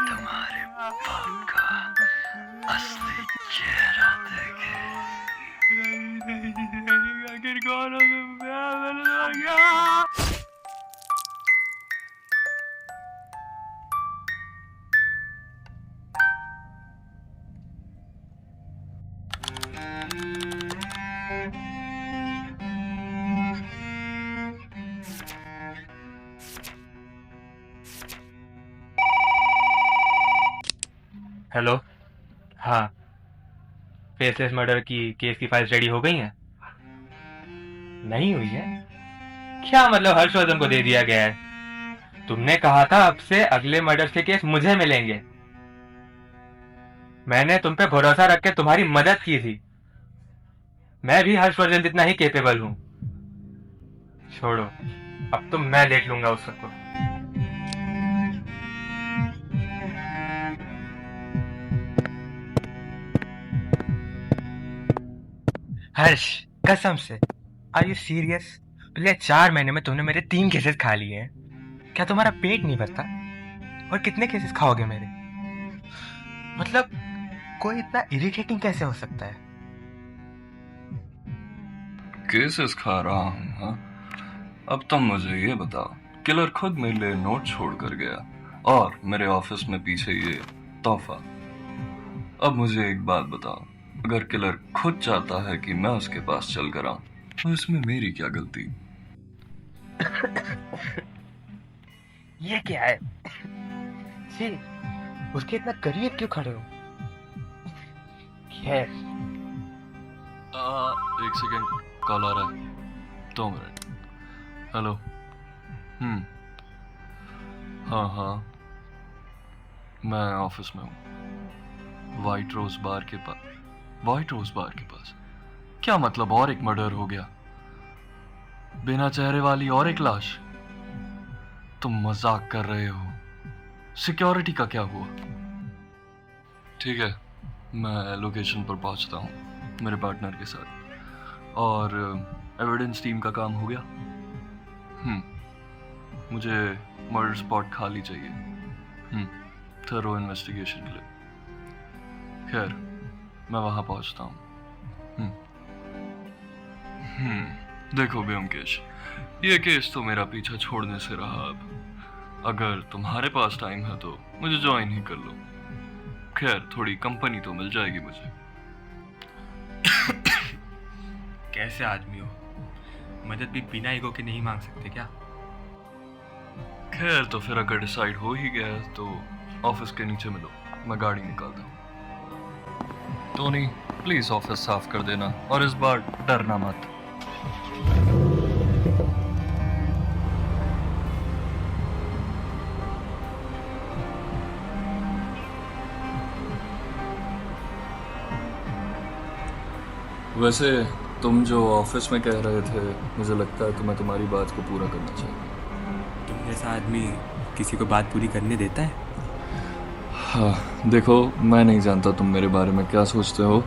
तुम्हारे बाप का असली चेहरा देखे। आखिर कौन हो तुम? मैंने तो क्या? हेलो। हाँ, फेसलेस मर्डर की केस की फाइल्स रेडी हो गई हैं? नहीं हुई है? क्या मतलब हर्षवर्धन को दे दिया गया है? तुमने कहा था अब से अगले मर्डर्स के केस मुझे मिलेंगे। मैंने तुम पे भरोसा रख के तुम्हारी मदद की थी। मैं भी हर्षवर्धन जितना ही केपेबल हूँ। छोड़ो, अब तो मैं देख लूंगा उस सबको। हर्ष, कसम से, आर यू सीरियस? पिछले 4 महीने में तुमने मेरे 3 केसेस खा लिए हैं। क्या तुम्हारा पेट नहीं भरता? और कितने केसेस खाओगे मेरे? मतलब कोई इतना इरिटेटिंग कैसे हो सकता है? केसेस खा रहा हूँ? हाँ, अब तुम मुझे ये बताओ, किलर खुद मेरे लिए नोट छोड़ कर गया और मेरे ऑफिस में पीछे ये तोहफा। अब मुझे एक बात बताओ, अगर किलर खुद चाहता है कि मैं उसके पास चल कर आऊं, तो इसमें मेरी क्या गलती? ये क्या है? जी, उसके इतना करीब क्यों खड़े हो? खैर, एक सेकेंड, कॉल आ रहा है, 2 मिनट। हेलो। हाँ हाँ, मैं ऑफिस में हूँ, व्हाइट रोज बार के पास। क्या मतलब, और एक मर्डर हो गया? बिना चेहरे वाली और एक लाश? तुम मजाक कर रहे हो? सिक्योरिटी का क्या हुआ? ठीक है, मैं लोकेशन पर पहुंचता हूँ मेरे पार्टनर के साथ। और एविडेंस टीम का काम हो गया? मुझे मर्डर स्पॉट खाली चाहिए थरो इन्वेस्टिगेशन के लिए। खैर, मैं वहां पहुंचता हूँ। देखो ब्योमकेश, ये केस तो मेरा पीछा छोड़ने से रहा। अब अगर तुम्हारे पास टाइम है तो मुझे ज्वाइन ही कर लो। खैर, थोड़ी कंपनी तो मिल जाएगी मुझे। कैसे आदमी हो? मदद भी बिना ईगो के नहीं मांग सकते क्या? खैर, तो फिर अगर डिसाइड हो ही गया तो ऑफिस के नीचे मिलो, मैं गाड़ी निकालता हूँ। टोनी, प्लीज ऑफिस साफ कर देना, और इस बार डरना मत। वैसे तुम जो ऑफिस में कह रहे थे, मुझे लगता है कि मैं तुम्हारी बात को पूरा करना चाहिए। तुम जैसा आदमी किसी को बात पूरी करने देता है? हाँ, देखो, मैं नहीं जानता तुम मेरे बारे में क्या सोचते हो।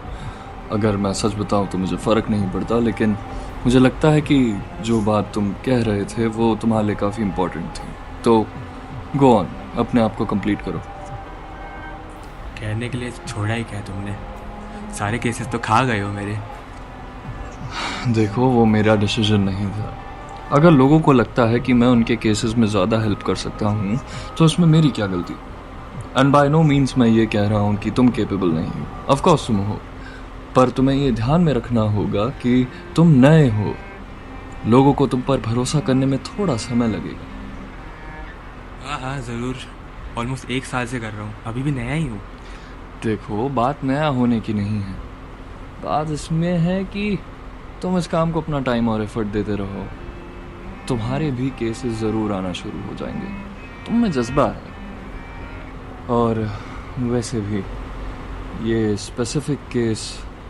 अगर मैं सच बताऊं तो मुझे फ़र्क नहीं पड़ता, लेकिन मुझे लगता है कि जो बात तुम कह रहे थे वो तुम्हारे लिए काफ़ी इम्पोर्टेंट थी। तो गो ऑन, अपने आप को कंप्लीट करो। कहने के लिए छोड़ा ही क्या तुमने? सारे केसेस तो खा गए हो मेरे। देखो, वो मेरा डिसीजन नहीं था। अगर लोगों को लगता है कि मैं उनके केसेस में ज़्यादा हेल्प कर सकता हूँ तो उसमें मेरी क्या गलती? एंड बाय नो मीन्स मैं ये कह रहा हूँ कि तुम केपेबल नहीं हो। ऑफ कोर्स तुम हो, पर तुम्हें ये ध्यान में रखना होगा कि तुम नए हो। लोगों को तुम पर भरोसा करने में थोड़ा समय लगेगा। हाँ, ज़रूर। ऑलमोस्ट 1 साल से कर रहा हूँ, अभी भी नया ही हूँ। देखो, बात नया होने की नहीं है, बात इसमें है कि तुम इस काम को अपना टाइम और एफर्ट देते रहो, तुम्हारे भी केसेस ज़रूर आना शुरू हो जाएंगे। तुम में जज्बा है। और वैसे भी ये स्पेसिफिक केस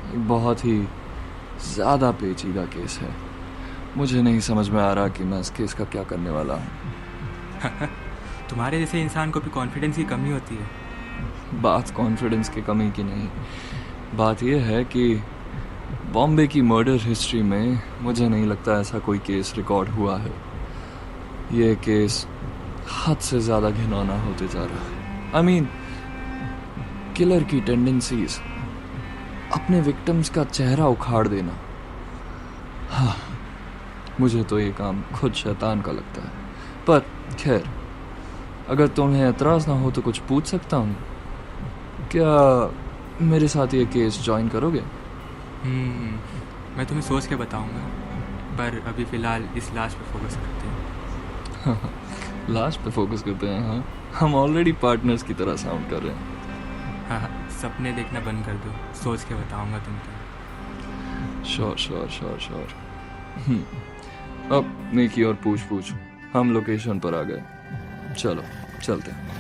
एक बहुत ही ज़्यादा पेचीदा केस है। मुझे नहीं समझ में आ रहा कि मैं इस केस का क्या करने वाला हूँ। तुम्हारे जैसे इंसान को भी कॉन्फिडेंस की कमी होती है। बात कॉन्फिडेंस की कमी की नहीं, बात यह है कि बॉम्बे की मर्डर हिस्ट्री में मुझे नहीं लगता ऐसा कोई केस रिकॉर्ड हुआ है। ये केस हद से ज्यादा घिनौना होते जा रहा है। आई मीन किलर की टेंडेंसीज, अपने विक्टिम्स का चेहरा उखाड़ देना। हाँ, मुझे तो ये काम खुद शैतान का लगता है। पर खैर, अगर तुम्हें एतराज ना हो तो कुछ पूछ सकता हूँ? क्या मेरे साथ ये केस ज्वाइन करोगे? मैं तुम्हें सोच के बताऊंगा, पर अभी फ़िलहाल इस लाश पे फोकस करते हैं। लास्ट पे फोकस करते हैं? हाँ, हम ऑलरेडी पार्टनर्स की तरह साउंड कर रहे हैं। हाँ, सपने देखना बंद कर दो, सोच के बताऊंगा तुमको। Sure sure sure sure. अब नेकी और पूछ हम लोकेशन पर आ गए। चलो चलते हैं।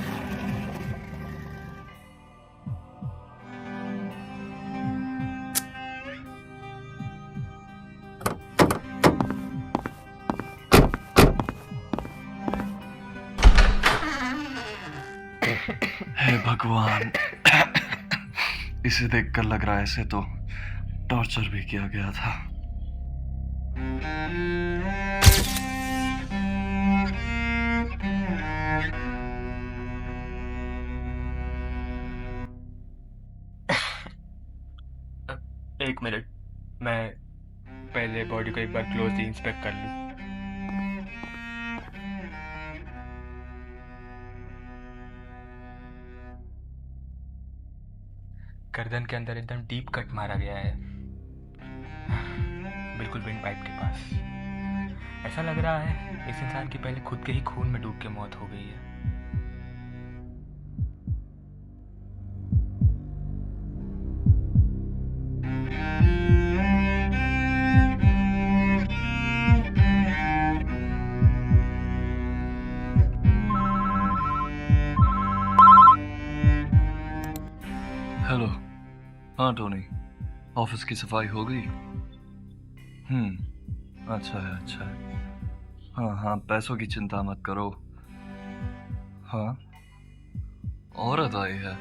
हे भगवान, इसे देखकर लग रहा है इसे तो टॉर्चर भी किया गया था। एक मिनट, मैं पहले बॉडी को एक बार क्लोजली इंस्पेक्ट कर लूं। गर्दन के अंदर एकदम डीप कट मारा गया है, बिल्कुल विंड पाइप के पास। ऐसा लग रहा है इस इंसान की पहले खुद के ही खून में डूब के मौत हो गई है। हेलो। हाँ टोनी, ऑफिस की सफाई हो गई? अच्छा है अच्छा है। हाँ, पैसों की चिंता मत करो। हाँ, औरत आई है।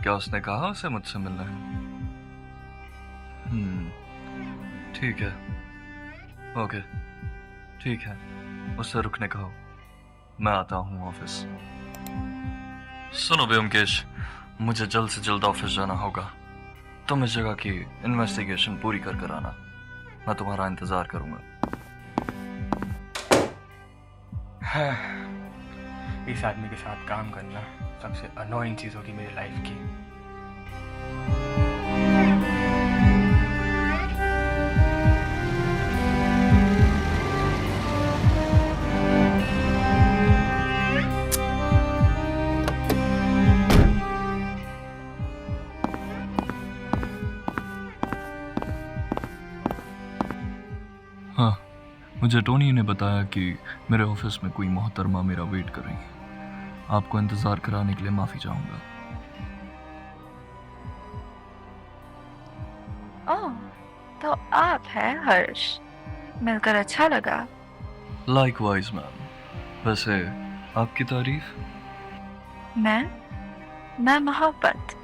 क्या उसने कहा उसे मुझसे मिलना है? ठीक है, ओके ठीक है, उससे रुकने कहो, मैं आता हूँ ऑफिस। सुनो ब्योमकेश, मुझे जल्द से जल्द ऑफिस जाना होगा। तुम इस जगह की इन्वेस्टिगेशन पूरी कर आना, मैं तुम्हारा इंतजार करूंगा। हाँ, इस आदमी के साथ काम करना सबसे अनोइंग चीज होगी मेरी लाइफ की। हाँ, मुझे टोनी ने बताया कि मेरे ऑफिस में कोई मोहतरमा मेरा वेट कर रही है। आपको इंतजार कराने के लिए माफी चाहूंगा। ओह, तो आप हैं हर्ष। मिलकर अच्छा लगा। Likewise ma'am. वैसे आपकी तारीफ? मैं मोहब्बत।